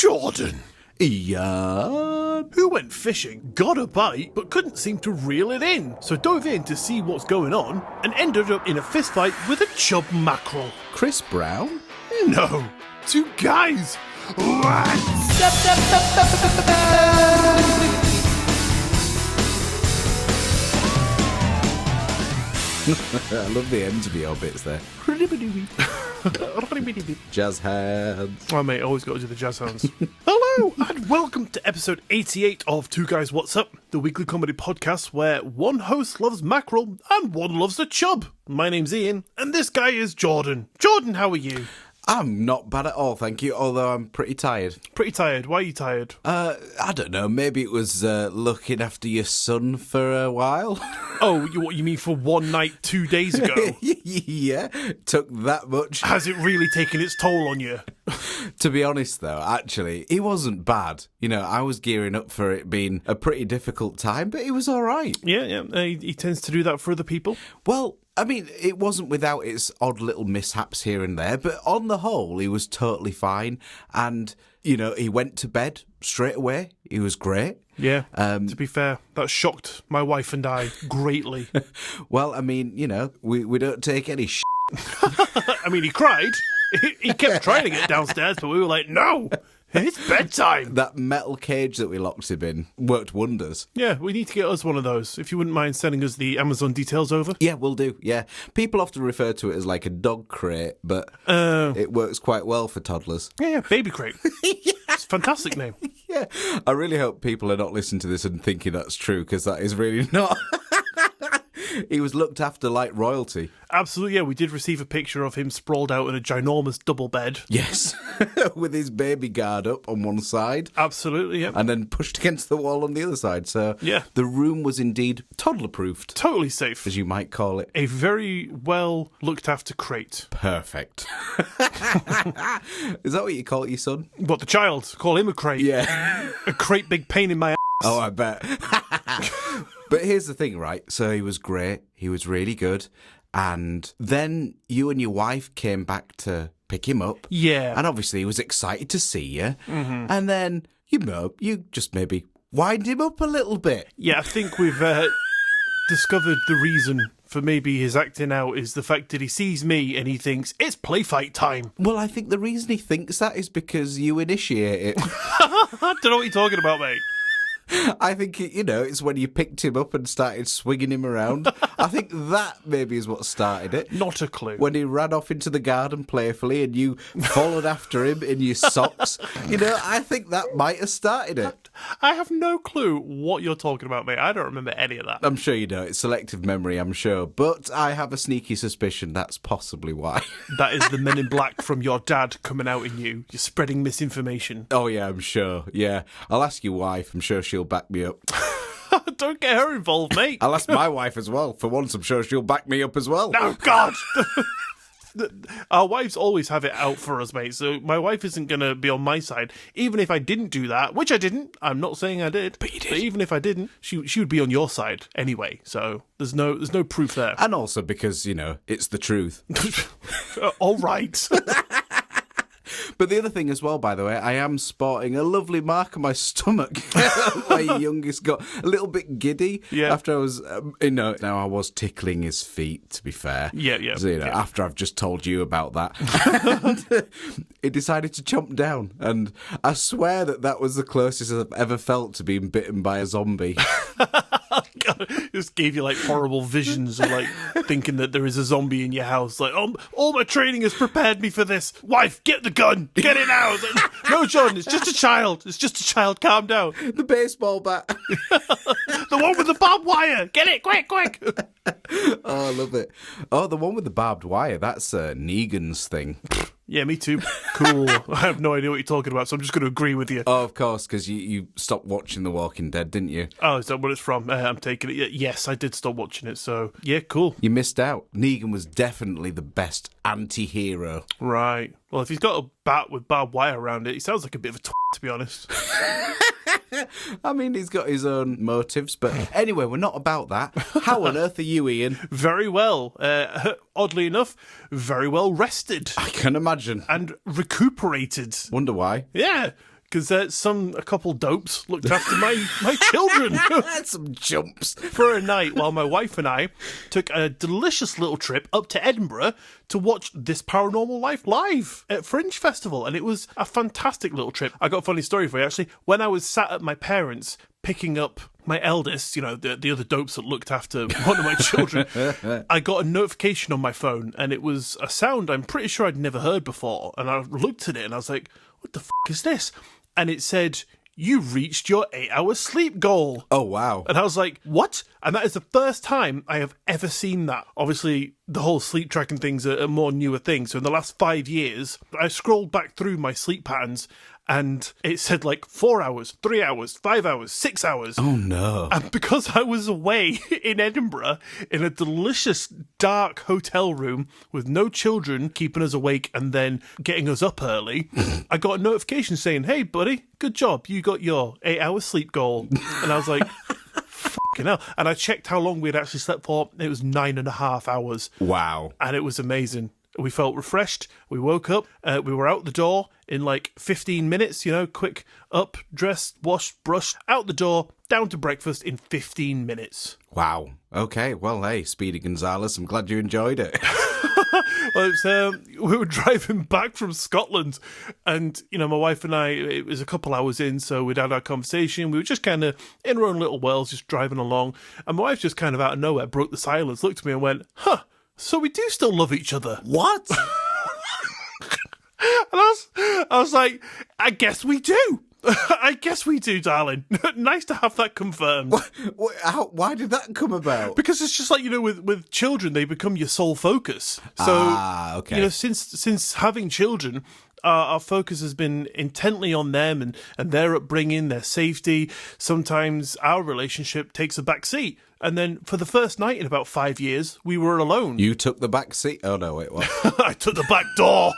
Jordan, Ian, who went fishing, got a bite, but couldn't seem to reel it in, so dove in to see what's going on, and ended up in a fistfight with a chub mackerel. Chris Brown. No, two guys. I love the ends of your bits there. Jazz hands. Oh, mate, always got to do the jazz hands. Hello, and welcome to episode 88 of Two Guys What's Up, the weekly comedy podcast where one host loves mackerel and one loves a chub. My name's Ian, and this guy is Jordan. Jordan, how are you? I'm not bad at all, thank you, although I'm pretty tired. Pretty tired. Why are you tired? I don't know, maybe it was looking after your son for a while. Oh, what you mean for one night 2 days ago? Yeah, took that much. Has it really taken its toll on you? To be honest, though, actually, it wasn't bad. You know, I was gearing up for it being a pretty difficult time, but it was all right. Yeah. He tends to do that for other people. Well, I mean, it wasn't without its odd little mishaps here and there, but on the whole, he was totally fine. And, you know, he went to bed straight away. He was great. Yeah, to be fair, that shocked my wife and I greatly. Well, I mean, you know, we don't take any I mean, he cried. He kept trying to get downstairs, but we were like, no, it's bedtime. That metal cage that we locked him in worked wonders. Yeah, we need to get us one of those. If you wouldn't mind sending us the Amazon details over. Yeah, we'll do, yeah. People often refer to it as like a dog crate, but it works quite well for toddlers. Yeah, baby crate. It's a fantastic name. Yeah, I really hope people are not listening to this and thinking that's true, because that is really not. He was looked after like royalty. Absolutely, yeah. We did receive a picture of him sprawled out in a ginormous double bed. Yes, with his baby guard up on one side. Absolutely, yeah. And then pushed against the wall on the other side. So yeah, the room was indeed toddler-proofed. Totally safe. As you might call it. A very well looked after crate. Perfect. Is that what you call your son? What, the child? Call him a crate? Yeah. A crate big pain in my ass. Oh, I bet. But here's the thing, right? So he was great. He was really good. And then you and your wife came back to pick him up. Yeah. And obviously he was excited to see you. Mm-hmm. And then, you know, you just maybe wind him up a little bit. Yeah, I think we've discovered the reason for maybe his acting out is the fact that he sees me and he thinks, it's play fight time. Well, I think the reason he thinks that is because you initiate it. I don't know what you're talking about, mate. I think, you know, it's when you picked him up and started swinging him around. I think that maybe is what started it. Not a clue. When he ran off into the garden playfully and you followed after him in your socks. You know, I think that might have started it. I have no clue what you're talking about, mate. I don't remember any of that. I'm sure you don't. It's selective memory, I'm sure. But I have a sneaky suspicion that's possibly why. That is the Men in Black from your dad coming out in you. You're spreading misinformation. Oh, yeah, I'm sure. Yeah. I'll ask your wife. I'm sure she'll back me up. Don't get her involved, mate. I'll ask my wife as well. For once, I'm sure she'll back me up as well. Oh, God! Our wives always have it out for us, mate, so my wife isn't going to be on my side. Even if I didn't do that, which I didn't, I'm not saying I did. But you did. But even if I didn't, she would be on your side anyway, so there's no proof there. And also because, you know, it's the truth. All right. But the other thing as well, by the way, I am sporting a lovely mark on my stomach. My youngest got a little bit giddy after I was, now I was tickling his feet, to be fair. Yeah. So, after I've just told you about that. And he decided to chomp down. And I swear that was the closest I've ever felt to being bitten by a zombie. God, just gave you like horrible visions of like thinking that there is a zombie in your house. Like, all my training has prepared me for this. Wife, get the gun. Get it now. Like, no, Jordan, it's just a child. It's just a child. Calm down. The baseball bat. The one with the barbed wire. Get it, quick. Oh, I love it. Oh, the one with the barbed wire. That's Negan's thing. Yeah, me too. Cool. I have no idea what you're talking about, so I'm just going to agree with you. Oh, of course, because you stopped watching The Walking Dead, didn't you? Oh, is that what it's from? I'm taking it. Yes, I did stop watching it, so yeah, cool. You missed out. Negan was definitely the best anti-hero. Right. Well, if he's got a bat with barbed wire around it, he sounds like a bit of a to be honest. I mean, he's got his own motives, but anyway, we're not about that. How on earth are you, Ian? Very well. Oddly enough, very well rested. I can imagine. And recuperated. Wonder why. Yeah, because a couple dopes looked after my children. Some jumps. For a night while my wife and I took a delicious little trip up to Edinburgh to watch This Paranormal Life live at Fringe Festival. And it was a fantastic little trip. I got a funny story for you, actually. When I was sat at my parents' picking up my eldest, the other dopes that looked after one of my children, I got a notification on my phone, and it was a sound I'm pretty sure I'd never heard before. And I looked at it and I was like, what the f*** is this? And it said, you reached your 8-hour sleep goal. Oh, wow. And I was like, what? And that is the first time I have ever seen that. Obviously, the whole sleep tracking thing's a more newer thing. So in the last 5 years, I scrolled back through my sleep patterns and it said 4 hours, 3 hours, 5 hours, 6 hours. Oh, no. And because I was away in Edinburgh in a delicious dark hotel room with no children keeping us awake and then getting us up early, I got a notification saying, hey, buddy, good job. You got your 8-hour sleep goal. And I was like, fucking hell. And I checked how long we had actually slept for. It was 9.5 hours. Wow. And it was amazing. We felt refreshed. We woke up. We were out the door in 15 minutes, quick up, dressed, washed, brushed, out the door, down to breakfast in 15 minutes. Wow. Okay. Well, hey, Speedy Gonzales, I'm glad you enjoyed it. Well, we were driving back from Scotland and, my wife and I, it was a couple hours in, so we'd had our conversation. We were just kind of in our own little worlds, just driving along. And my wife just kind of out of nowhere broke the silence, looked at me and went, so we do still love each other. What? And I was like, I guess we do. I guess we do, darling. Nice to have that confirmed. Why did that come about? Because it's just with children, they become your sole focus. So, okay. Since having children, our focus has been intently on them and their upbringing, their safety. Sometimes our relationship takes a back seat. And then for the first night in about 5 years, we were alone. You took the back seat? Oh, no, wait, what? I took the back door.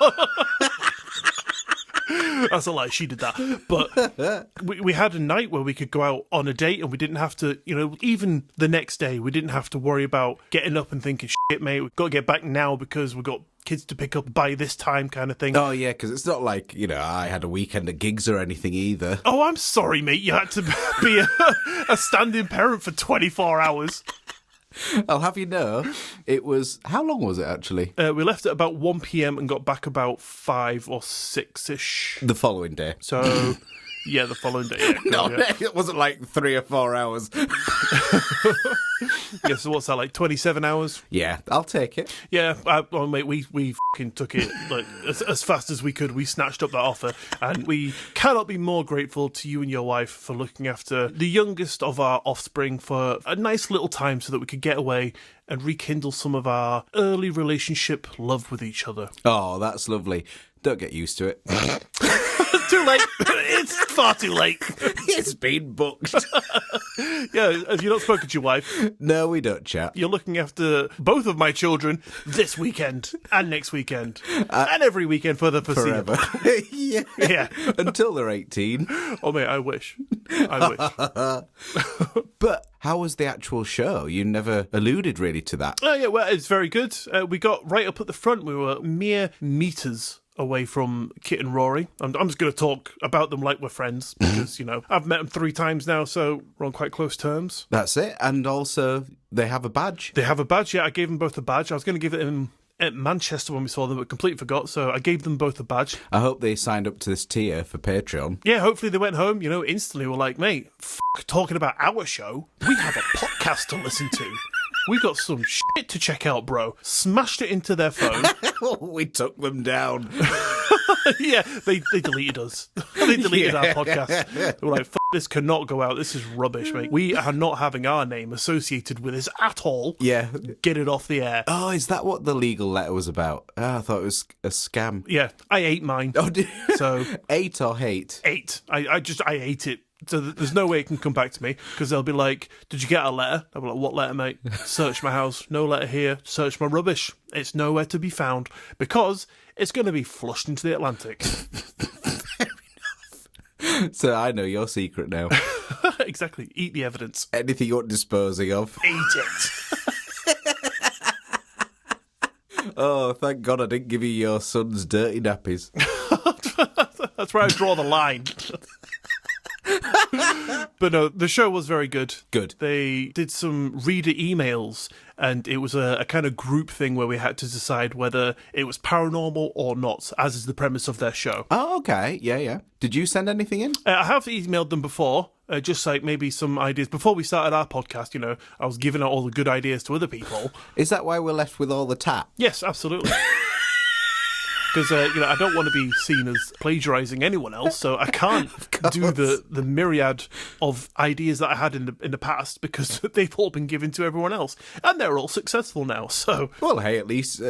That's a lie, she did that. But we had a night where we could go out on a date and we didn't have to, even the next day, we didn't have to worry about getting up and thinking, shit, mate, we've got to get back now because we've got kids to pick up by this time kind of thing. Oh, yeah, because it's not like, I had a weekend at gigs or anything either. Oh, I'm sorry, mate. You had to be a stand-in parent for 24 hours. I'll have you know, it was... How long was it, actually? We left at about 1 p.m. and got back about 5 or 6-ish. The following day. So... Yeah, the following day. Yeah, no, it wasn't 3 or 4 hours. Yeah, so what's that, 27 hours? Yeah, I'll take it. Yeah, mate, we fucking took it as fast as we could. We snatched up that offer, and we cannot be more grateful to you and your wife for looking after the youngest of our offspring for a nice little time so that we could get away and rekindle some of our early relationship love with each other. Oh, that's lovely. Don't get used to it. Too late. It's far too late. It's been booked. Yeah, have you not spoken to your wife? No, we don't chat. You're looking after both of my children this weekend and next weekend and every weekend for the foreseeable. Forever. Yeah. Until they're 18. Oh, mate, I wish. I wish. But how was the actual show? You never alluded really to that. Oh, yeah, well, it's very good. We got right up at the front. We were mere meters away from Kit and Rory. I'm just going to talk about them like we're friends because, I've met them 3 times now, so we're on quite close terms. That's it. And also, they have a badge. They have a badge, yeah. I gave them both a badge. I was going to give it them at Manchester when we saw them, but completely forgot, so I gave them both a badge. I hope they signed up to this tier for Patreon. Yeah, hopefully they went home, instantly were like, mate, talking about our show. We have a podcast to listen to. We got some shit to check out, bro. Smashed it into their phone. We took them down. Yeah, they deleted us. They deleted our podcast. They were like, this cannot go out. This is rubbish, mate. We are not having our name associated with this at all. Yeah. Get it off the air. Oh, is that what the legal letter was about? Oh, I thought it was a scam. Yeah, I ate mine. Oh, so 8 or hate? 8. I ate it. So there's no way it can come back to me because they'll be like, did you get a letter? I'll be like, what letter, mate? Search my house. No letter here. Search my rubbish. It's nowhere to be found because it's going to be flushed into the Atlantic. Fair enough. So I know your secret now. Exactly. Eat the evidence. Anything you're disposing of. Eat it. Oh, thank God I didn't give you your son's dirty nappies. That's where I draw the line. But no, the show was very good. Good. They did some reader emails, and it was a kind of group thing where we had to decide whether it was paranormal or not, as is the premise of their show. Oh, okay. Yeah. Did you send anything in? I have emailed them before, just like maybe some ideas. Before we started our podcast, I was giving out all the good ideas to other people. Is that why we're left with all the tap? Yes, absolutely. Because, I don't want to be seen as plagiarising anyone else, so I can't do the myriad of ideas that I had in the past, because they've all been given to everyone else. And they're all successful now, so... Well, hey, at least,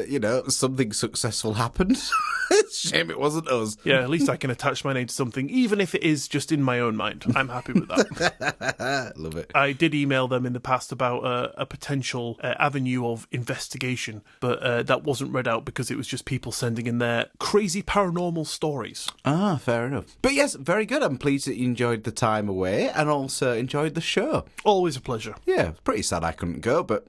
something successful happened. It's a shame it wasn't us. Yeah, at least I can attach my name to something, even if it is just in my own mind. I'm happy with that. Love it. I did email them in the past about a potential avenue of investigation, but that wasn't read out because it was just people sending in their crazy paranormal stories. Ah, fair enough. But yes, very good. I'm pleased that you enjoyed the time away and also enjoyed the show. Always a pleasure. Yeah, pretty sad I couldn't go, but,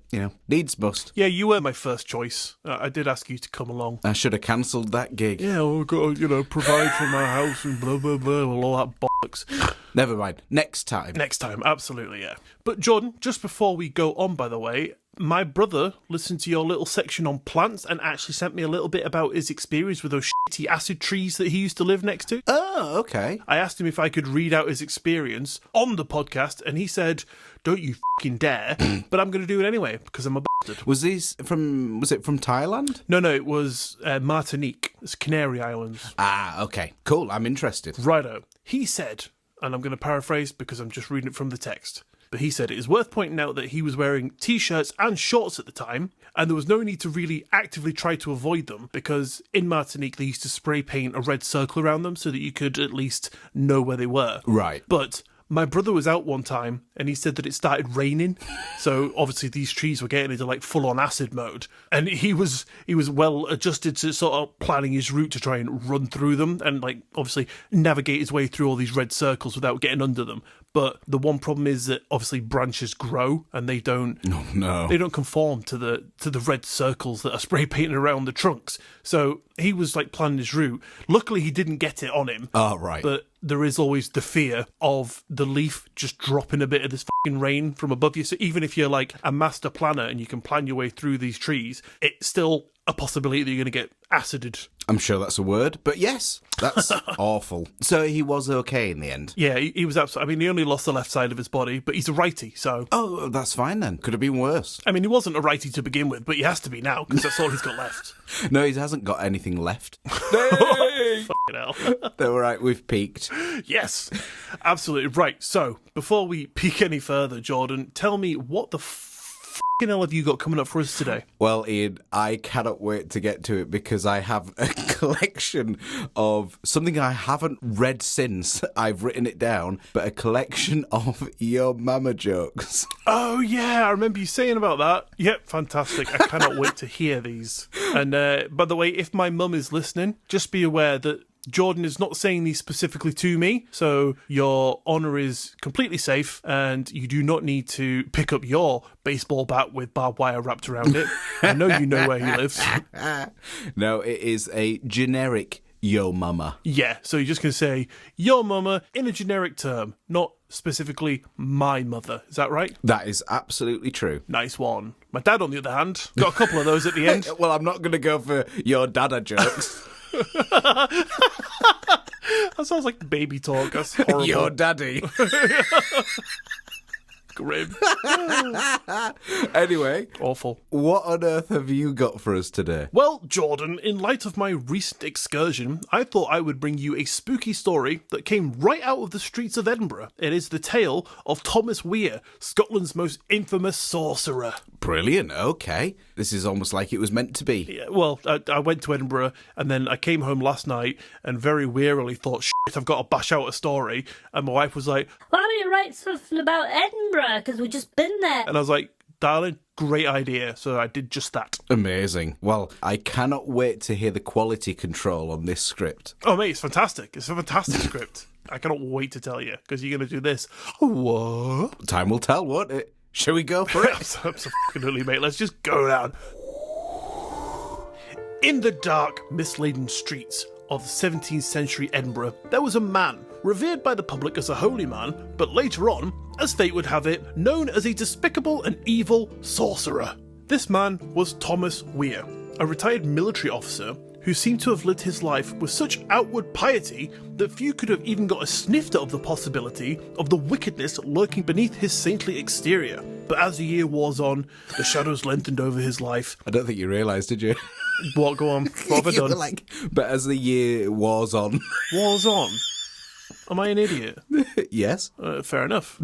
needs must. Yeah, you were my first choice. I did ask you to come along. I should have cancelled that gig. Yeah, we've got to, provide for my house and blah, blah, blah, all that bollocks. Never mind. Next time. Next time, absolutely, yeah. But Jordan, just before we go on, by the way, my brother listened to your little section on plants and actually sent me a little bit about his experience with those shitty acid trees that he used to live next to. Oh, okay. I asked him if I could read out his experience on the podcast, and he said, "Don't you fucking dare," but I'm going to do it anyway, because I'm a bastard. Was it from Thailand? No, it was Martinique. It's Canary Islands. Ah, okay. Cool, I'm interested. Righto. He said, and I'm going to paraphrase because I'm just reading it from the text, but he said it is worth pointing out that he was wearing t-shirts and shorts at the time, and there was no need to really actively try to avoid them, because in Martinique they used to spray paint a red circle around them so that you could at least know where they were. Right. But my brother was out one time and he said that it started raining. So obviously these trees were getting into like full on acid mode. And he was well adjusted to sort of planning his route to try and run through them and like obviously navigate his way through all these red circles without getting under them. But the one problem is that obviously branches grow and they don't they don't conform to the red circles that are spray painted around the trunks. So he was like planning his route. Luckily he didn't get it on him. Oh, right. But there is always the fear of the leaf just dropping a bit of this fucking rain from above you. So even if you're like a master planner and you can plan your way through these trees, it's still a possibility that you're going to get acided. I'm sure that's a word, but yes, that's awful. So he was okay in the end? Yeah, he was absolutely... I mean, he only lost the left side of his body, but he's a righty, so... Oh, that's fine then. Could have been worse. I mean, he wasn't a righty to begin with, but he has to be now, because that's all he's got left. No, he hasn't got anything left. Fucking hell. They're right, we've peaked. Yes, absolutely. Right, so, before we peak any further, Jordan, tell me what the fucking hell have you got coming up for us today? Well, Ian, I cannot wait to get to it because I have a collection of something I haven't read since I've written it down, but a collection of Yo Mama jokes. Oh, yeah, I remember you saying about that. Yep, fantastic. I cannot wait to hear these. And by the way, if my mum is listening, just be aware that Jordan is not saying these specifically to me, so your honour is completely safe and you do not need to pick up your baseball bat with barbed wire wrapped around it. I know you know where he lives. No, it is a generic Yo Mama. Yeah, so you're just going to say Yo Mama in a generic term, not specifically my mother. Is that right? That is absolutely true. Nice one. My dad, on the other hand, got a couple of those at the end. Well, I'm not going to go for your dada jokes. That sounds like baby talk. That's horrible. Your daddy. Grim. Anyway. Awful. What on earth have you got for us today? Well, Jordan, in light of my recent excursion, I thought I would bring you a spooky story that came right out of the streets of Edinburgh. It is the tale of Thomas Weir, Scotland's most infamous sorcerer. Brilliant, okay. This is almost like it was meant to be. Yeah, well, I went to Edinburgh and then I came home last night and very wearily thought, shit, I've got to bash out a story. And my wife was like, why don't you write something about Edinburgh? Because we've just been there. And I was like, darling, great idea. So I did just that. Amazing. Well, I cannot wait to hear the quality control on this script. Oh, mate, it's fantastic. It's a fantastic script. I cannot wait to tell you, because you're going to do this. What? Time will tell, won't it? Shall we go for it? Absolutely, mate. Let's just go down. In the dark, mist-laden streets of 17th century Edinburgh, there was a man, revered by the public as a holy man, but later on, as fate would have it, known as a despicable and evil sorcerer. This man was Thomas Weir, a retired military officer who seemed to have lived his life with such outward piety that few could have even got a snifter of the possibility of the wickedness lurking beneath his saintly exterior. But as the year wore on, the shadows lengthened over his life. I don't think you realised, did you? What, go on, what have I You were done? like, but as the year wars on. Wars on? Am I an idiot? Yes. Fair enough.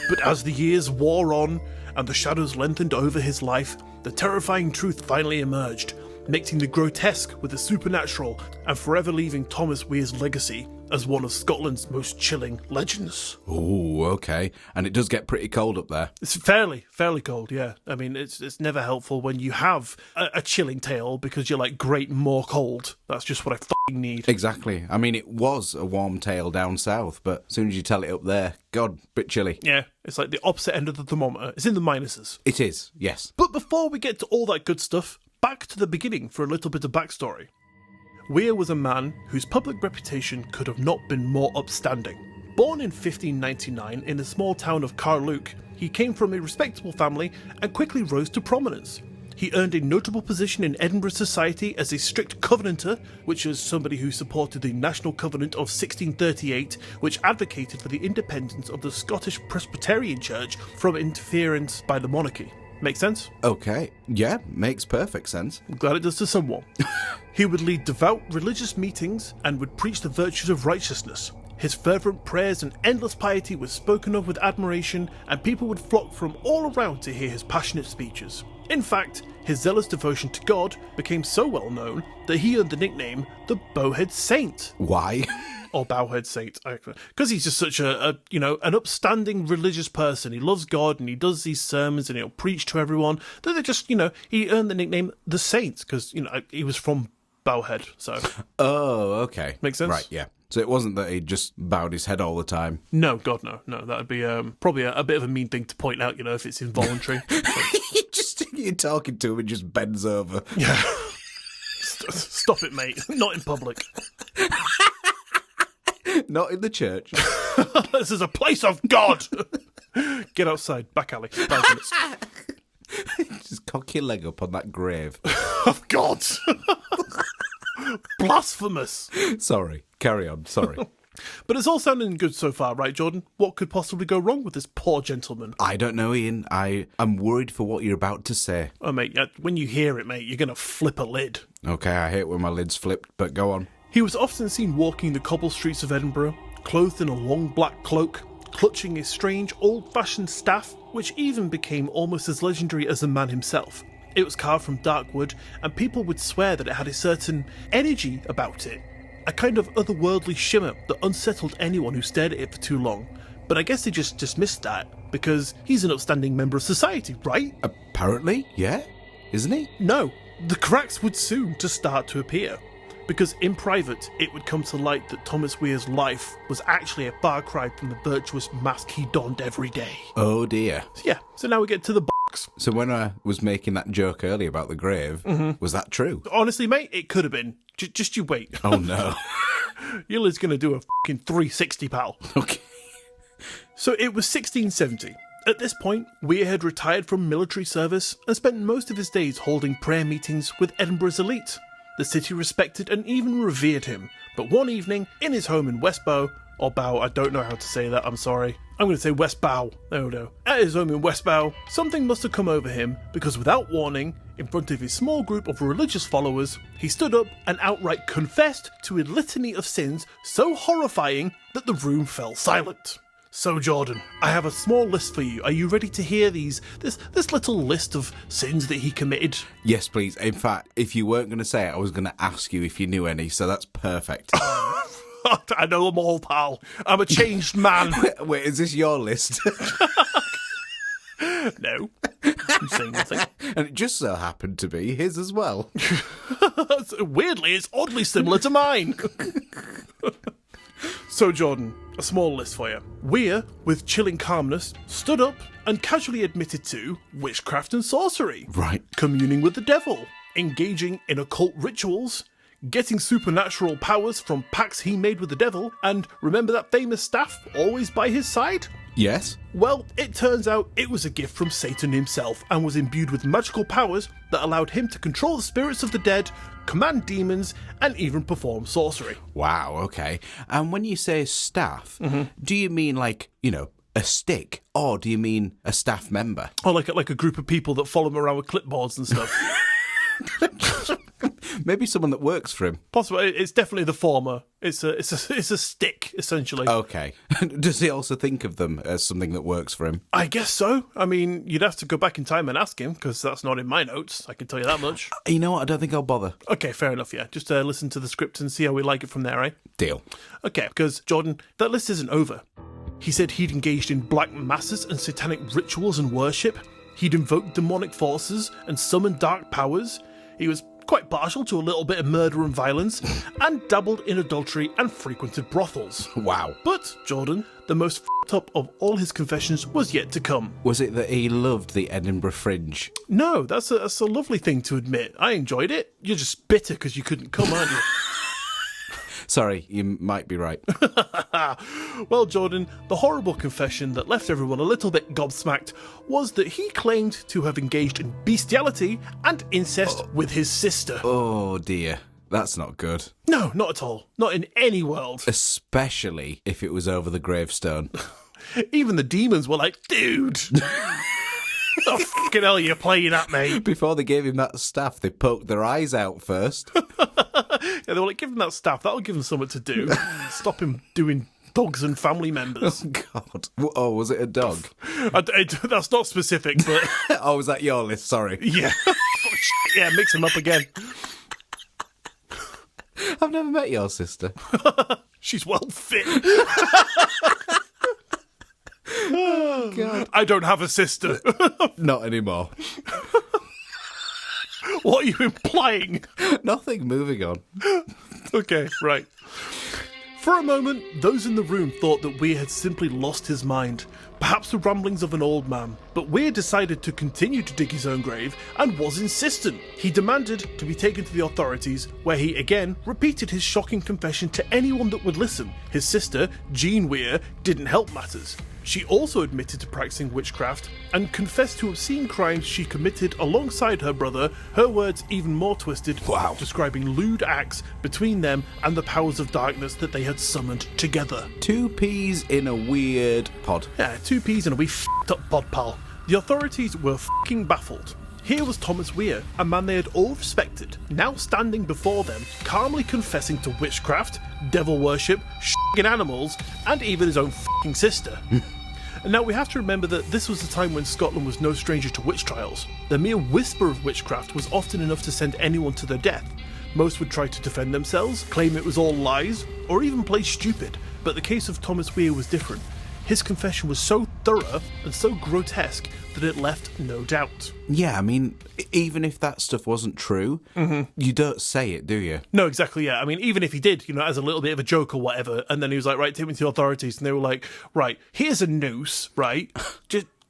But as the years wore on and the shadows lengthened over his life, the terrifying truth finally emerged, mixing the grotesque with the supernatural and forever leaving Thomas Weir's legacy as one of Scotland's most chilling legends. Oh, okay. And it does get pretty cold up there. It's fairly cold, yeah. I mean, it's never helpful when you have a chilling tale because you're like, great, more cold. That's just what I fucking need. Exactly. I mean, it was a warm tale down south, but as soon as you tell it up there, God, bit chilly. Yeah, it's like the opposite end of the thermometer. It's in the minuses. It is, yes. But before we get to all that good stuff, back to the beginning for a little bit of backstory. Weir was a man whose public reputation could have not been more upstanding. Born in 1599 in the small town of Carluke, he came from a respectable family and quickly rose to prominence. He earned a notable position in Edinburgh society as a strict Covenanter, which was somebody who supported the National Covenant of 1638, which advocated for the independence of the Scottish Presbyterian Church from interference by the monarchy. Make sense? Okay. Yeah, makes perfect sense. I'm glad it does to someone. He would lead devout religious meetings and would preach the virtues of righteousness. His fervent prayers and endless piety were spoken of with admiration, and people would flock from all around to hear his passionate speeches. In fact, his zealous devotion to God became so well known that he earned the nickname the Bowhead Saint. Why? Or Bowhead Saint, because he's just such an upstanding religious person. He loves God and he does these sermons and he'll preach to everyone. That they just, he earned the nickname the Saint because he was from Bowhead. So. Oh, okay. Makes sense? Right, yeah. So it wasn't that he just bowed his head all the time. No, God, no. That would be probably a bit of a mean thing to point out. If it's involuntary. You're talking to him and just bends over. Yeah. Stop it, mate. Not in public. Not in the church. This is a place of God. Get outside. Back alley. 5 minutes. Just cock your leg up on that grave. Of God. Blasphemous. Sorry. Carry on. Sorry. But it's all sounding good so far, right, Jordan? What could possibly go wrong with this poor gentleman? I don't know, Ian. I'm worried for what you're about to say. Oh, mate, when you hear it, mate, you're going to flip a lid. Okay, I hate when my lid's flipped, but go on. He was often seen walking the cobble streets of Edinburgh, clothed in a long black cloak, clutching a strange old-fashioned staff, which even became almost as legendary as the man himself. It was carved from dark wood, and people would swear that it had a certain energy about it, a kind of otherworldly shimmer that unsettled anyone who stared at it for too long. But I guess they just dismissed that, because he's an upstanding member of society, right? Apparently, yeah. Isn't he? No, the cracks would soon to start to appear. Because in private, it would come to light that Thomas Weir's life was actually a far cry from the virtuous mask he donned every day. Oh dear. So now we get to the box. So when I was making that joke earlier about the grave, was that true? Honestly, mate, it could have been. Just you wait. Oh no. Your lid's going to do a fucking 360, pal. Okay. So it was 1670. At this point, Weir had retired from military service and spent most of his days holding prayer meetings with Edinburgh's elite. The city respected and even revered him, but one evening, in his home in West Bow, or Bow, I don't know how to say that, I'm sorry. I'm going to say West Bow. There we go. At his home in West Bow, something must have come over him, because without warning, in front of his small group of religious followers, he stood up and outright confessed to a litany of sins so horrifying that the room fell silent. So, Jordan, I have a small list for you. Are you ready to hear this little list of sins that he committed? Yes, please. In fact, if you weren't going to say it, I was going to ask you if you knew any, so that's perfect. I know them all, pal. I'm a changed man. Wait, is this your list? No. I'm saying nothing. And it just so happened to be his as well. Weirdly, it's oddly similar to mine. So, Jordan, a small list for you. Weir, with chilling calmness, stood up and casually admitted to witchcraft and sorcery. Right. Communing with the devil, engaging in occult rituals, getting supernatural powers from pacts he made with the devil, and remember that famous staff always by his side? Yes? Well, it turns out it was a gift from Satan himself and was imbued with magical powers that allowed him to control the spirits of the dead, command demons, and even perform sorcery. Wow, okay. And when you say staff, do you mean like, a stick? Or do you mean a staff member? Or like a group of people that follow him around with clipboards and stuff. Maybe someone that works for him. Possibly, it's definitely the former. It's a stick, essentially. Okay. Does he also think of them as something that works for him? I guess so. I mean, you'd have to go back in time and ask him, because that's not in my notes. I can tell you that much. You know what? I don't think I'll bother. Okay, fair enough, yeah. Just listen to the script and see how we like it from there, eh? Deal. Okay, because, Jordan, that list isn't over. He said he'd engaged in black masses and satanic rituals and worship. He'd invoked demonic forces and summoned dark powers. He was quite partial to a little bit of murder and violence, and dabbled in adultery and frequented brothels. Wow. But, Jordan, the most f***ed up of all his confessions was yet to come. Was it that he loved the Edinburgh Fringe? No, that's a lovely thing to admit. I enjoyed it. You're just bitter because you couldn't come, aren't you? Sorry, you might be right. Well, Jordan, the horrible confession that left everyone a little bit gobsmacked was that he claimed to have engaged in bestiality and incest with his sister. Oh dear, that's not good. No, not at all. Not in any world. Especially if it was over the gravestone. Even the demons were like, dude. Oh, fucking hell, you're playing at me. Before they gave him that staff, they poked their eyes out first. Yeah, they were like, give him that staff. That'll give him something to do. Stop him doing dogs and family members. Oh, God. Oh, was it a dog? That's not specific, but... Oh, was that your list? Sorry. Yeah. Yeah, mix them up again. I've never met your sister. She's well fit. Oh, God. I don't have a sister. Not anymore. What are you implying? Nothing. Moving on. Okay, right. For a moment, those in the room thought that Weir had simply lost his mind, perhaps the ramblings of an old man. But Weir decided to continue to dig his own grave and was insistent. He demanded to be taken to the authorities, where he again repeated his shocking confession to anyone that would listen. His sister, Jean Weir, didn't help matters. She also admitted to practicing witchcraft and confessed to obscene crimes she committed alongside her brother, her words even more twisted, describing lewd acts between them and the powers of darkness that they had summoned together. Two peas in a weird pod. Yeah, two peas and a wee f***ed up pod pal. The authorities were f***ing baffled. Here was Thomas Weir, a man they had all respected, now standing before them, calmly confessing to witchcraft, devil worship, shagging animals, and even his own f***ing sister. And now we have to remember that this was a time when Scotland was no stranger to witch trials. The mere whisper of witchcraft was often enough to send anyone to their death. Most would try to defend themselves, claim it was all lies, or even play stupid, but the case of Thomas Weir was different. His confession was so thorough and so grotesque that it left no doubt. Yeah, I mean, even if that stuff wasn't true, you don't say it, do you? No, exactly, yeah. I mean, even if he did, as a little bit of a joke or whatever, and then he was like, right, take me to the authorities, and they were like, right, here's a noose, right?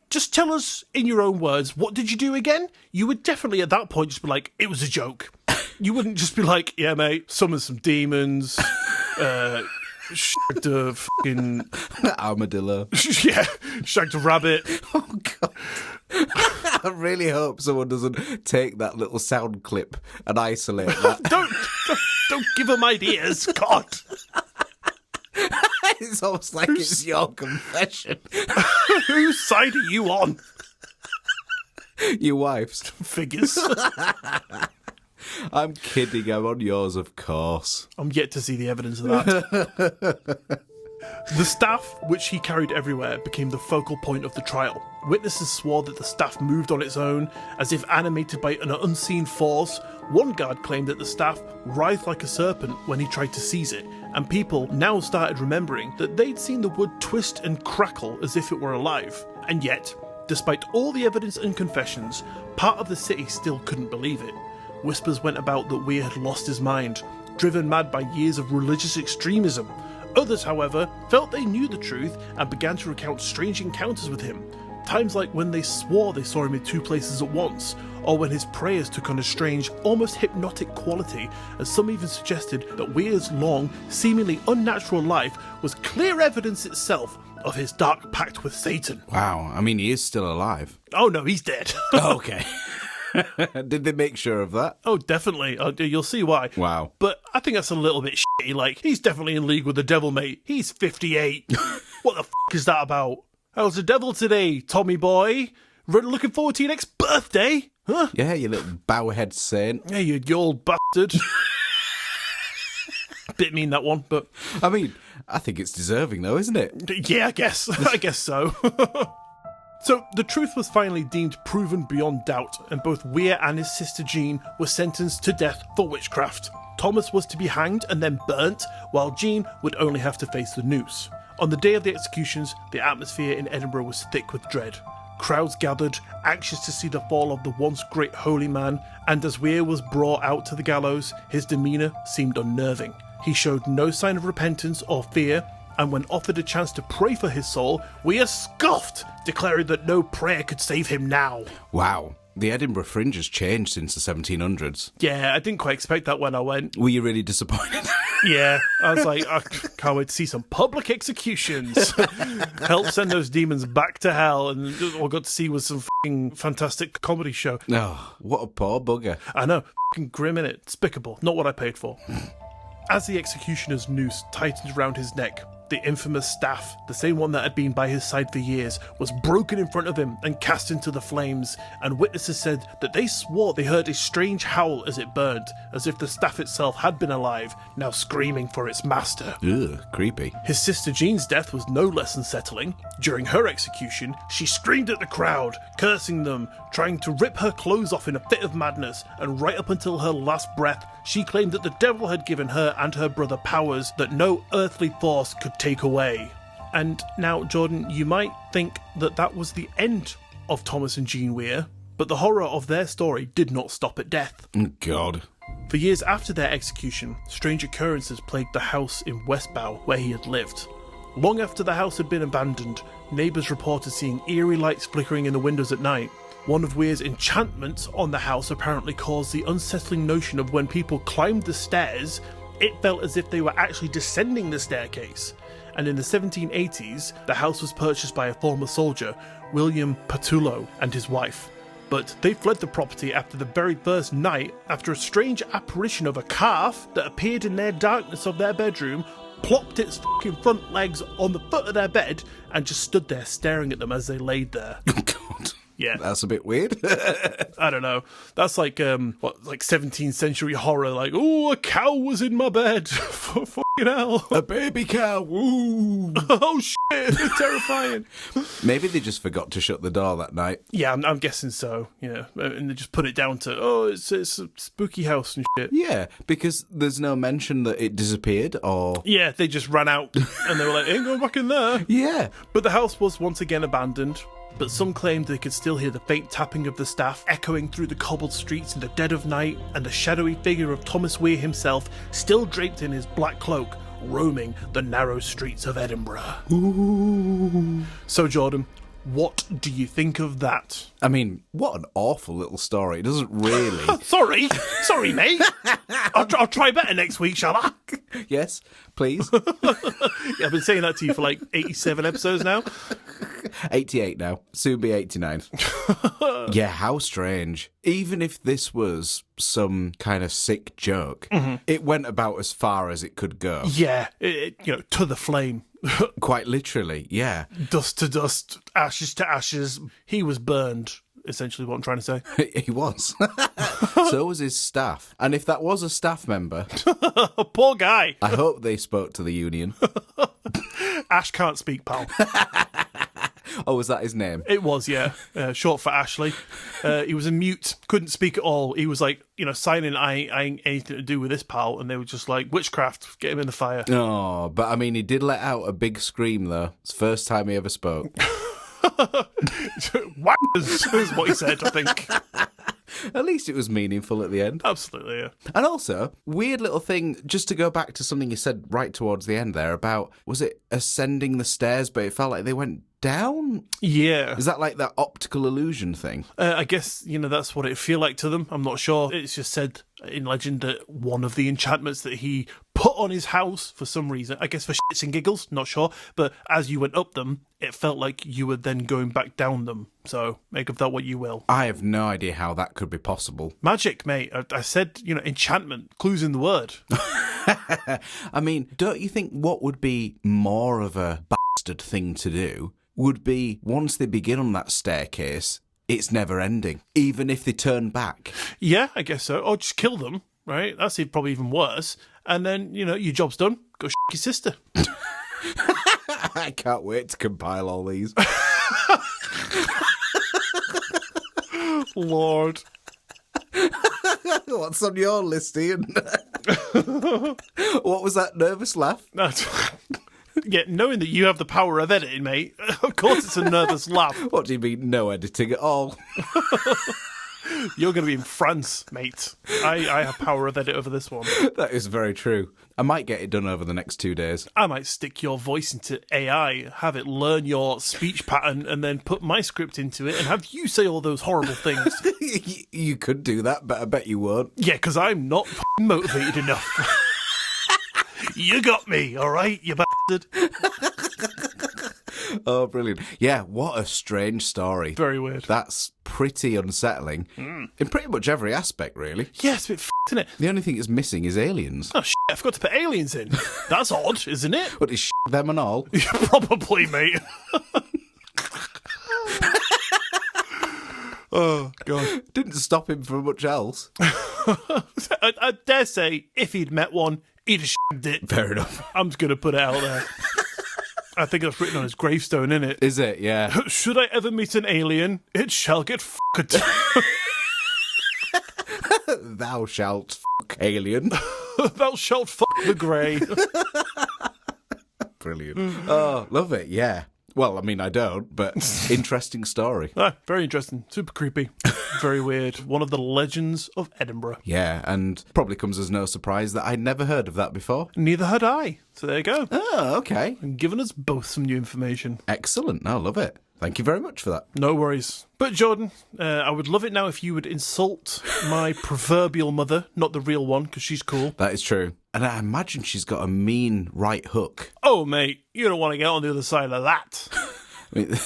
Just tell us in your own words, what did you do again? You would definitely at that point just be like, it was a joke. You wouldn't just be like, yeah, mate, summon some demons, shagged a fucking armadillo. Yeah, shagged a rabbit. Oh, God. I really hope someone doesn't take that little sound clip and isolate that. Don't give them ideas, God. It's almost like it's your confession. Whose side are you on? Your wife's. Figures. I'm kidding, I'm on yours, of course. I'm yet to see the evidence of that. The staff, which he carried everywhere, became the focal point of the trial. Witnesses swore that the staff moved on its own, as if animated by an unseen force. One guard claimed that the staff writhed like a serpent when he tried to seize it, and people now started remembering that they'd seen the wood twist and crackle as if it were alive. And yet, despite all the evidence and confessions, part of the city still couldn't believe it. Whispers went about that Weir had lost his mind, driven mad by years of religious extremism. Others, however, felt they knew the truth and began to recount strange encounters with him. Times like when they swore they saw him in two places at once, or when his prayers took on a strange, almost hypnotic quality, and some even suggested that Weir's long, seemingly unnatural life was clear evidence itself of his dark pact with Satan. Wow, I mean, he is still alive. Oh no, he's dead. Oh, okay. Did they make sure of that? Oh, definitely. You'll see why. Wow. But I think that's a little bit shitty. Like, he's definitely in league with the devil, mate. He's 58. What the is that about? How's the devil today, Tommy boy? Looking forward to your next birthday? Huh? Yeah, you little bowhead saint. Yeah, you old bastard. Bit mean, that one, but... I mean, I think it's deserving, though, isn't it? Yeah, I guess. I guess so. So, the truth was finally deemed proven beyond doubt, and both Weir and his sister Jean were sentenced to death for witchcraft. Thomas was to be hanged and then burnt, while Jean would only have to face the noose. On the day of the executions, the atmosphere in Edinburgh was thick with dread. Crowds gathered, anxious to see the fall of the once great holy man, and as Weir was brought out to the gallows, his demeanour seemed unnerving. He showed no sign of repentance or fear, and when offered a chance to pray for his soul, Weir scoffed, declaring that no prayer could save him now. Wow. The Edinburgh Fringe has changed since the 1700s. Yeah, I didn't quite expect that when I went. Were you really disappointed? Yeah, I was like, I can't wait to see some public executions. Help send those demons back to hell, and all I got to see was some f***ing fantastic comedy show. Oh, what a poor bugger. I know, f***ing grim, innit? Despicable, not what I paid for. As the executioner's noose tightened around his neck, the infamous staff, the same one that had been by his side for years, was broken in front of him and cast into the flames, and witnesses said that they swore they heard a strange howl as it burned, as if the staff itself had been alive, now screaming for its master. Ugh, creepy. His sister Jean's death was no less unsettling. During her execution, she screamed at the crowd, cursing them, trying to rip her clothes off in a fit of madness, and right up until her last breath, she claimed that the devil had given her and her brother powers that no earthly force could take away. And now, Jordan, you might think that that was the end of Thomas and Jean Weir, but the horror of their story did not stop at death. God. For years after their execution, strange occurrences plagued the house in Westbow where he had lived. Long after the house had been abandoned, neighbours reported seeing eerie lights flickering in the windows at night. One of Weir's enchantments on the house apparently caused the unsettling notion of when people climbed the stairs, it felt as if they were actually descending the staircase. And in the 1780s, the house was purchased by a former soldier, William Patullo, and his wife. But they fled the property after the very first night after a strange apparition of a calf that appeared in their darkness of their bedroom, plopped its fucking front legs on the foot of their bed, and just stood there staring at them as they laid there. Oh, God. Yeah. That's a bit weird. I don't know. That's like, like 17th century horror, like, oh, a cow was in my bed. Fucking hell. A baby cow. Woo. Oh, shit. Terrifying. Maybe they just forgot to shut the door that night. Yeah, I'm guessing so. Yeah. And they just put it down to, oh, it's a spooky house and shit. Yeah, because there's no mention that it disappeared or... Yeah, they just ran out and they were like, ain't going back in there. Yeah. But the house was once again abandoned. But some claimed they could still hear the faint tapping of the staff echoing through the cobbled streets in the dead of night, and the shadowy figure of Thomas Weir himself, still draped in his black cloak, roaming the narrow streets of Edinburgh. Ooh. So, Jordan, what do you think of that? I mean, what an awful little story. It doesn't really... Sorry, mate. I'll try better next week, shall I? Yes, please. Yeah, I've been saying that to you for like 87 episodes now. 88 now. Soon be 89. Yeah, how strange. Even if this was some kind of sick joke, it went about as far as it could go. Yeah, to the flame. Quite literally, yeah. Dust to dust, ashes to ashes. He was burned, essentially what I'm trying to say. He was. So was his staff. And if that was a staff member... Poor guy. I hope they spoke to the union. Ash can't speak, pal. Oh, was that his name? It was, yeah. Short for Ashley. He was a mute, couldn't speak at all. He was like, signing, I ain't anything to do with this, pal. And they were just like, witchcraft, get him in the fire. Oh, but I mean, he did let out a big scream, though. It's the first time he ever spoke. Whackers is what he said, I think. At least it was meaningful at the end. Absolutely, yeah. And also, weird little thing, just to go back to something you said right towards the end there about, was it ascending the stairs, but it felt like they went down? Yeah. Is that like that optical illusion thing? I guess, that's what it feel like to them. I'm not sure. It's just said in legend that one of the enchantments that he put on his house for some reason, I guess for shits and giggles, not sure, but as you went up them, it felt like you were then going back down them. So make of that what you will. I have no idea how that could be possible. Magic, mate. I said, enchantment, clues in the word. I mean, don't you think what would be more of a bastard thing to do would be once they begin on that staircase, it's never ending, even if they turn back? Yeah, I guess so. Or just kill them, right? That's probably even worse. And then, your job's done. Go your sister. I can't wait to compile all these. Lord. What's on your list, Ian? What was that nervous laugh? Yeah, knowing that you have the power of editing, mate, of course it's a nervous laugh. What do you mean, no editing at all? You're going to be in France, mate. I have power of edit over this one. That is very true. I might get it done over the next 2 days. I might stick your voice into AI, have it learn your speech pattern, and then put my script into it and have you say all those horrible things. You could do that, but I bet you won't. Yeah, because I'm not motivated enough. You got me, all right, you bastard. Oh, brilliant. Yeah, what a strange story. Very weird. That's pretty unsettling in pretty much every aspect, really. Yeah, it's a bit isn't it? The only thing that's missing is aliens. Oh, shit, I forgot to put aliens in. That's odd, isn't it? But is them and all? Probably, mate. Oh, God. Didn't stop him from much else. I dare say, if he'd met one, he'd have shagged it. Fair enough. I'm just going to put it out there. I think that's written on his gravestone, innit? Is it? Yeah. Should I ever meet an alien, it shall get fucked. Thou shalt fuck alien. Thou shalt fuck the grey. Brilliant. Oh, love it, yeah. Well, I mean, I don't, but interesting story. Very interesting. Super creepy. Very weird. One of the legends of Edinburgh. Yeah, and probably comes as no surprise that I'd never heard of that before. Neither had I. So there you go. Oh, okay. And giving us both some new information. Excellent. I love it. Thank you very much for that. No worries. But Jordan, I would love it now if you would insult my proverbial mother, not the real one, because she's cool. That is true. And I imagine she's got a mean right hook. Oh, mate, you don't want to get on the other side of that. I mean,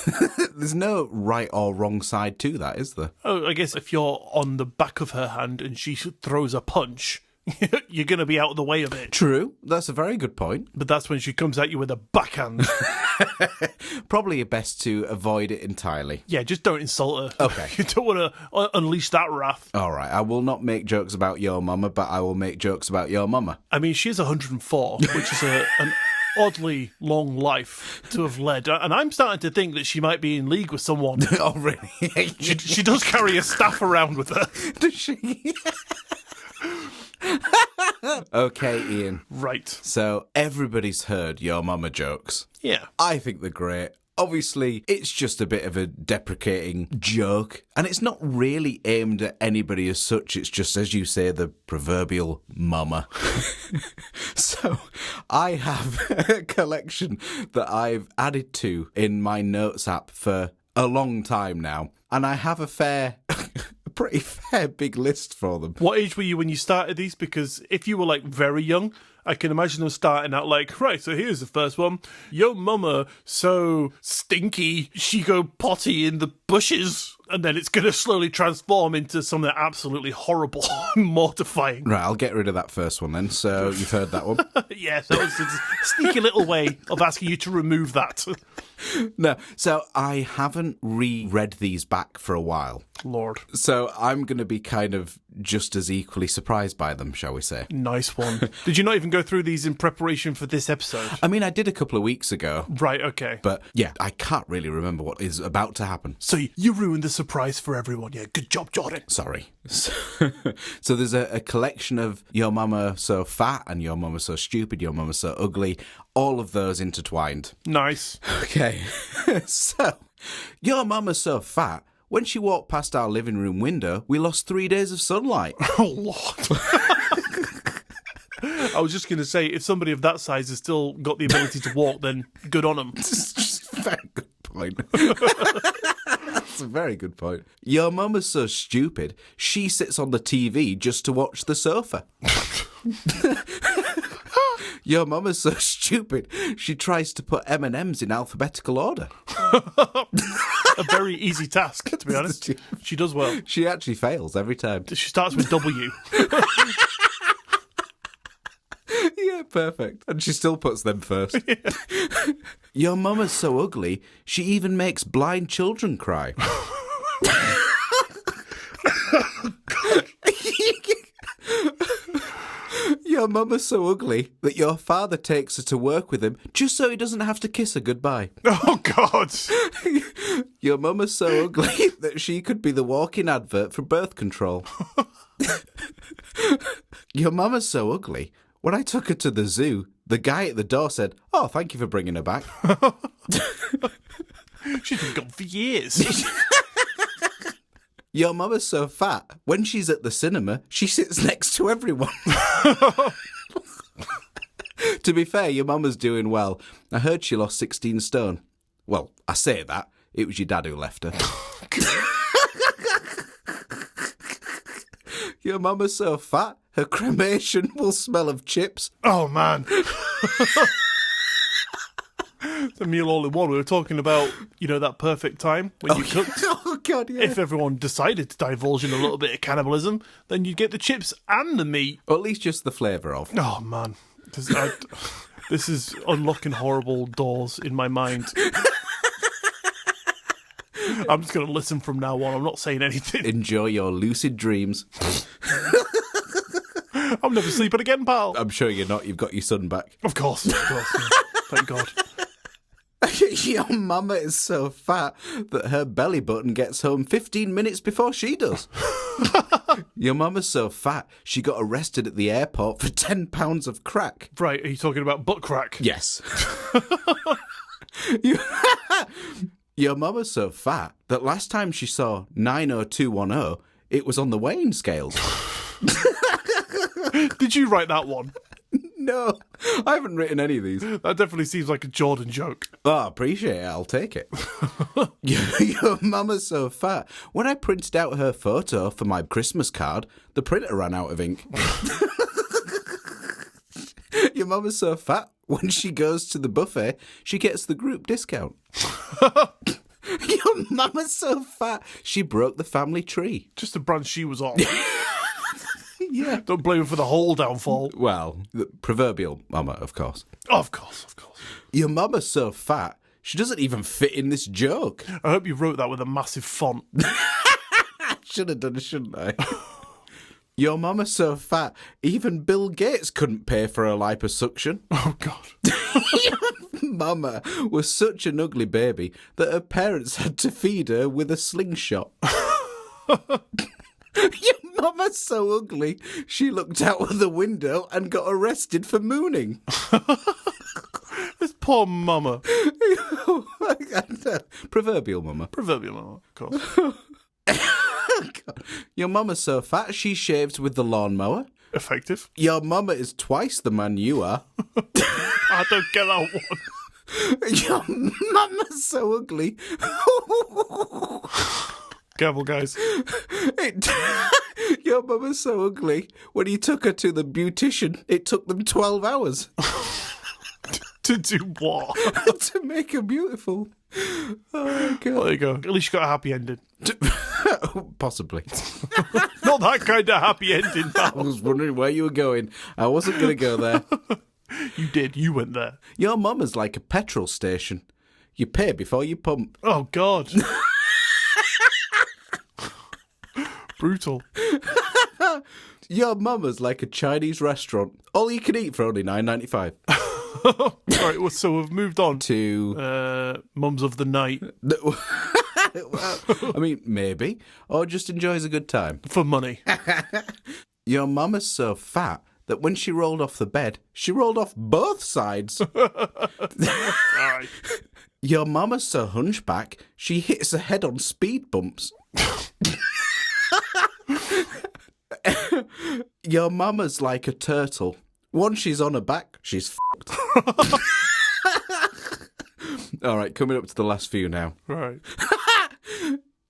there's no right or wrong side to that, is there? Oh, I guess if you're on the back of her hand and she throws a punch, you're going to be out of the way of it. True. That's a very good point. But that's when she comes at you with a backhand. Probably best to avoid it entirely. Yeah, just don't insult her. Okay. You don't want to unleash that wrath. All right. I will not make jokes about your mama, but I will make jokes about your mama. I mean, she's 104, which is an oddly long life to have led. And I'm starting to think that she might be in league with someone. Oh, really? She does carry a staff around with her. Does she? Okay, Ian. Right. So everybody's heard your mama jokes. Yeah. I think they're great. Obviously, it's just a bit of a deprecating joke, and it's not really aimed at anybody as such. It's just, as you say, the proverbial mama. So I have a collection that I've added to in my notes app for a long time now, and I have a pretty fair big list for them. What age were you when you started these? Because if you were like very young, I can imagine them starting out like, right, so here's the first one. Yo mama, so stinky, she go potty in the bushes. And then it's going to slowly transform into something absolutely horrible and mortifying. Right, I'll get rid of that first one then. So you've heard that one. Yes, that was a sneaky little way of asking you to remove that. No, so I haven't reread these back for a while. Lord. So I'm going to be kind of just as equally surprised by them, shall we say. Nice one. Did you not even go through these in preparation for this episode? I mean, I did a couple of weeks ago. Right, okay. But yeah, I can't really remember what is about to happen. So you ruined the surprise for everyone. Yeah, good job, Jordan. Sorry. So there's a collection of Your Mama So Fat and Your Mama So Stupid, Your Mama So Ugly, all of those intertwined. Nice. Okay. So, Your Mama So Fat when she walked past our living room window, we lost 3 days of sunlight. Oh, Lord. I was just going to say, if somebody of that size has still got the ability to walk, then good on them. Very good point. That's a very good point. Your mum is so stupid, she sits on the TV just to watch the sofa. Your mum is so stupid, she tries to put M&Ms in alphabetical order. A very easy task, to be honest. She does well. She actually fails every time. She starts with W. Yeah, perfect. And she still puts them first. Yeah. Your mum is so ugly, she even makes blind children cry. Your mum is so ugly that your father takes her to work with him just so he doesn't have to kiss her goodbye. Oh, God. Your mum is so ugly that she could be the walking advert for birth control. Your mum is so ugly. When I took her to the zoo, the guy at the door said, "Oh, thank you for bringing her back." She's been gone for years. Your mum is so fat, when she's at the cinema, she sits next to everyone. To be fair, your mum is doing well. I heard she lost 16 stone. Well, I say that. It was your dad who left her. Your mum is so fat, her cremation will smell of chips. Oh, man. It's a meal all in one. We were talking about, that perfect time when you cooked. Oh, God, yeah. If everyone decided to divulge in a little bit of cannibalism, then you'd get the chips and the meat. Or at least just the flavour of. Oh, man. This is unlocking horrible doors in my mind. I'm just going to listen from now on. I'm not saying anything. Enjoy your lucid dreams. I'm never sleeping again, pal. I'm sure you're not. You've got your son back. Of course. Yeah. Thank God. Your mama is so fat that her belly button gets home 15 minutes before she does. Your mama's so fat, she got arrested at the airport for 10 pounds of crack. Right, are you talking about butt crack? Yes. Your mama's so fat that last time she saw 90210, it was on the weighing scales. Did you write that one? No, I haven't written any of these. That definitely seems like a Jordan joke. Oh, I appreciate it. I'll take it. Your mama's so fat. When I printed out her photo for my Christmas card, the printer ran out of ink. Your mama's so fat. When she goes to the buffet, she gets the group discount. Your mama's so fat. She broke the family tree. Just the branch she was on. Yeah. Don't blame her for the whole downfall. Well, the proverbial mama, of course. Of course. Your mama's so fat, she doesn't even fit in this joke. I hope you wrote that with a massive font. I should have done, shouldn't I? Your mama's so fat, even Bill Gates couldn't pay for her liposuction. Oh, God. Your mama was such an ugly baby that her parents had to feed her with a slingshot. Your mama's so ugly, she looked out of the window and got arrested for mooning. This poor mama. Proverbial mama. Proverbial mama, of course. Your mama's so fat, she shaves with the lawnmower. Effective. Your mama is twice the man you are. I don't get that one. Your mama's so ugly. Careful, guys. Your mama's so ugly. When he took her to the beautician, it took them 12 hours. To do what? To make her beautiful. Oh, God. Well, there you go. At least you got a happy ending. Possibly. Not that kind of happy ending, I pal. was wondering where you were going. I wasn't going to go there. You did. You went there. Your mama's like a petrol station. You pay before you pump. Oh, God. Brutal. Your mama's like a Chinese restaurant. All you can eat for only $9.95. Right, well, so we've moved on To Mums of the Night well, I mean, maybe. Or just enjoys a good time. for money. Your mama's so fat that when she rolled off the bed, she rolled off both sides. All right. Your mama's so hunchback, she hits her head on speed bumps. Your mama's like a turtle. Once she's on her back, she's fucked. All right, coming up to the last few now. Right.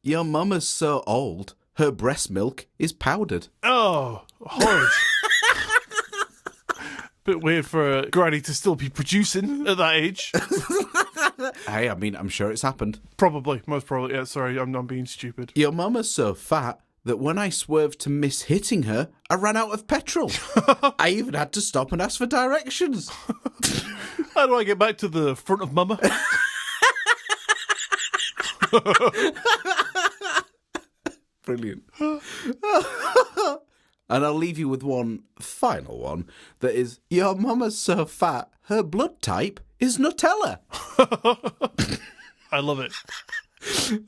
Your mama's so old, her breast milk is powdered. Oh, horrid. Bit weird for Granny to still be producing at that age. Hey, I mean, I'm sure it's happened. Probably, most probably. Yeah, sorry, I'm being stupid. Your mama's so fat that when I swerved to miss hitting her, I ran out of petrol. I even had to stop and ask for directions. How do I get back to the front of Mama? Brilliant. And I'll leave you with one final one that is, your mama's so fat, her blood type is Nutella. I love it.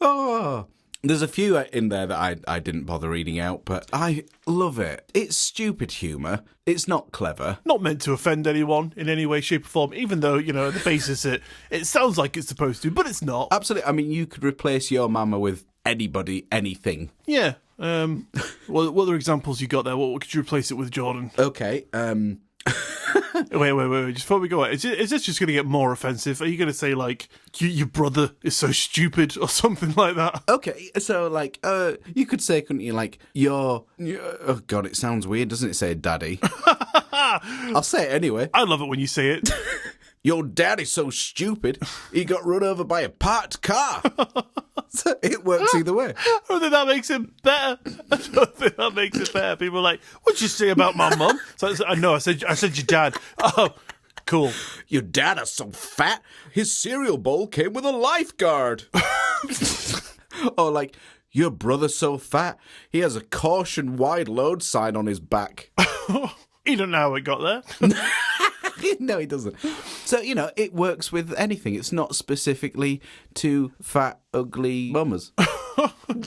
Oh, there's a few in there that I didn't bother reading out, but I love it. It's stupid humour. It's not clever. Not meant to offend anyone in any way, shape or form, even though, you know, at the basis it sounds like it's supposed to, but it's not. Absolutely. I mean, you could replace your mama with anybody, anything. Yeah. What other examples you got there? What could you replace it with, Jordan? Okay. Wait. Just before we go, is this just going to get more offensive? Are you going to say, like, your brother is so stupid or something like that? Okay, so, like, you could say, couldn't you, like, oh, God, it sounds weird, doesn't it, say daddy? I'll say it anyway. I love it when you say it. Your daddy's so stupid, he got run over by a parked car. So it works either way. I don't think that makes it better. I don't think that makes it better. People are like, what'd you say about my mum? So I know, I said your dad. Oh, cool. Your dad is so fat, his cereal bowl came with a lifeguard. Or like, your brother's so fat, he has a caution wide load sign on his back. You don't know how it got there. No, he doesn't. So, you know, it works with anything. It's not specifically to fat, ugly mummers.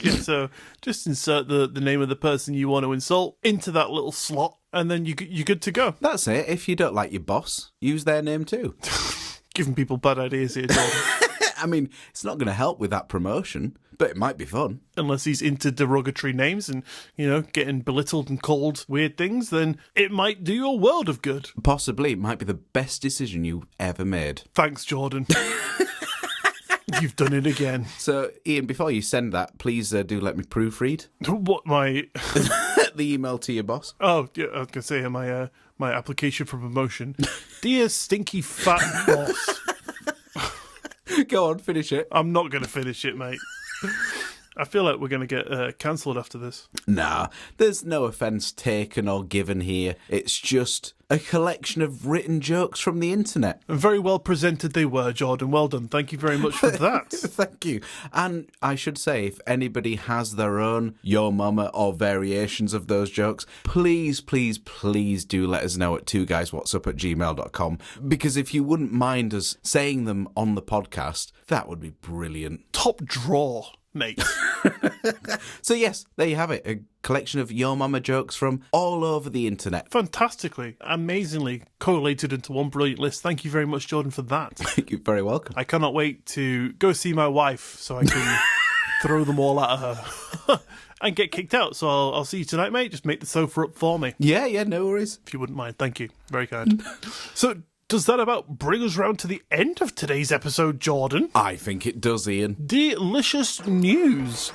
Yeah, so just insert the name of the person you want to insult into that little slot, and then you're good to go. That's it. If you don't like your boss, use their name too. Giving people bad ideas here, Jordan. I mean, it's not going to help with that promotion, but it might be fun. Unless he's into derogatory names and, you know, getting belittled and called weird things, then it might do you a world of good. Possibly. It might be the best decision you've ever made. Thanks, Jordan. You've done it again. So, Ian, before you send that, please do let me proofread. What, my... the email to your boss. Oh, yeah, I was going to say my application for promotion. Dear stinky fat boss. Go on, finish it. I'm not going to finish it, mate. I feel like we're going to get cancelled after this. Nah, there's no offence taken or given here. It's just a collection of written jokes from the internet. And very well presented they were, Jordan. Well done. Thank you very much for that. Thank you. And I should say, if anybody has their own Your Mama or variations of those jokes, please, please, please do let us know at twoguyswhatsup@gmail.com. Because if you wouldn't mind us saying them on the podcast, that would be brilliant. Top draw, mate. So yes, there you have it. A collection of Your Mama jokes from all over the internet. Fantastically, amazingly correlated into one brilliant list. Thank you very much, Jordan, for that. You're very welcome. I cannot wait to go see my wife so I can throw them all at her and get kicked out. So I'll see you tonight, mate. Just make the sofa up for me. Yeah, no worries. If you wouldn't mind. Thank you. Very kind. So does that about bring us round to the end of today's episode, Jordan? I think it does, Ian. Delicious news.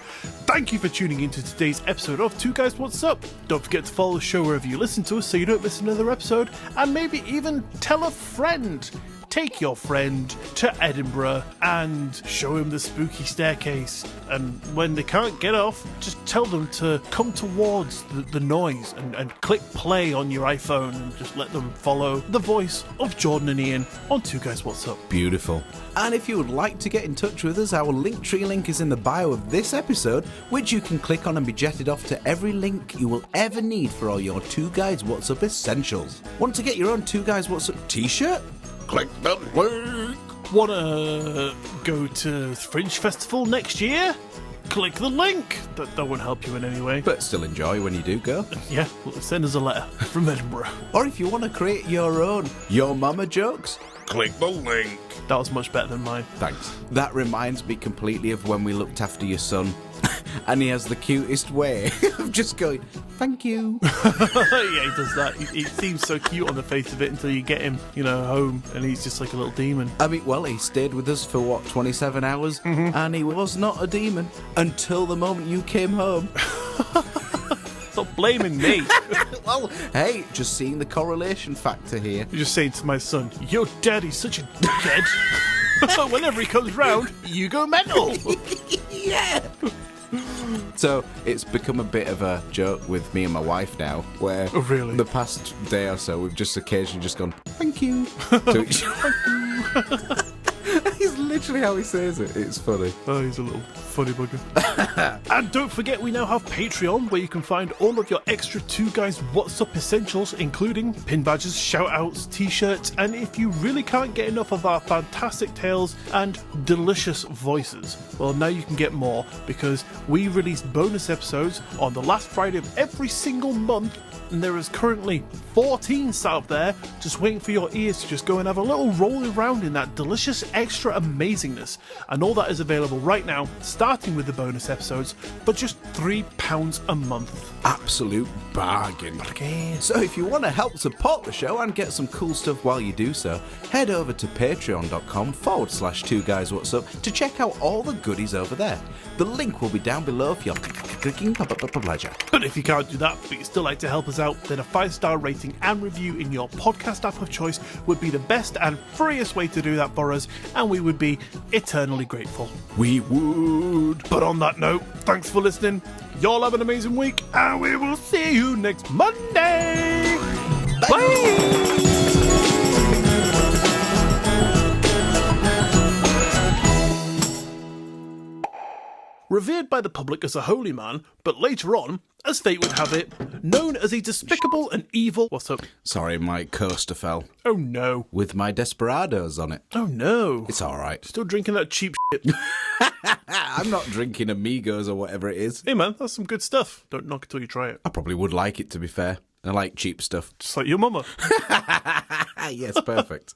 Thank you for tuning into today's episode of Two Guys What's Up. Don't forget to follow the show wherever you listen to us so you don't miss another episode, and maybe even tell a friend. Take your friend to Edinburgh and show him the spooky staircase. And when they can't get off, just tell them to come towards the noise and click play on your iPhone and just let them follow the voice of Jordan and Ian on Two Guys What's Up. Beautiful. And if you would like to get in touch with us, our Linktree link is in the bio of this episode, which you can click on and be jetted off to every link you will ever need for all your Two Guys What's Up essentials. Want to get your own Two Guys What's Up t-shirt? Click the link. Wanna go to Fringe Festival next year? Click the link. That won't help you in any way. But still enjoy when you do go. Yeah, well, send us a letter from Edinburgh. Or if you want to create your own Your Mama jokes, click the link. That was much better than mine. Thanks. That reminds me completely of when we looked after your son. And he has the cutest way of just going, thank you. Yeah, he does that. He seems so cute on the face of it until you get him, home, and he's just like a little demon. I mean, well, he stayed with us for, 27 hours? And he was not a demon until the moment you came home. Stop blaming me. Well, hey, just seeing the correlation factor here. You're just saying to my son, your daddy's such a dickhead. Whenever he comes round, you go mental. Yeah. So it's become a bit of a joke with me and my wife now, where the past day or so we've just occasionally just gone, thank you, to each other. He's literally how he says it. It's funny. Oh, he's a little funny bugger. And don't forget, we now have Patreon, where you can find all of your extra Two Guys What's Up essentials, including pin badges, shout-outs, t-shirts, and if you really can't get enough of our fantastic tales and delicious voices, well, now you can get more, because we release bonus episodes on the last Friday of every single month, and there is currently 14 sat up there just waiting for your ears to just go and have a little roll around in that delicious extra amazingness. And all that is available right now, starting with the bonus episodes, but just £3 a month. Absolute bargain. So if you want to help support the show and get some cool stuff while you do so, head over to patreon.com/Two Guys What's Up to check out all the goodies over there. The link will be down below for your clicking pleasure. But if you can't do that, but you still like to help us out, then a 5-star rating and review in your podcast app of choice would be the best and freest way to do that for us, and we would be eternally grateful. We would. But on that note, thanks for listening. Y'all have an amazing week, and we will see you next Monday. Bye. Revered by the public as a holy man, but later on, as fate would have it, known as a despicable and evil... What's up? Sorry, my coaster fell. Oh no. With my desperados on it. Oh no. It's alright. Still drinking that cheap shit. I'm not drinking Amigos or whatever it is. Hey man, that's some good stuff. Don't knock it till you try it. I probably would like it, to be fair. I like cheap stuff. Just like your mama. Yes, perfect.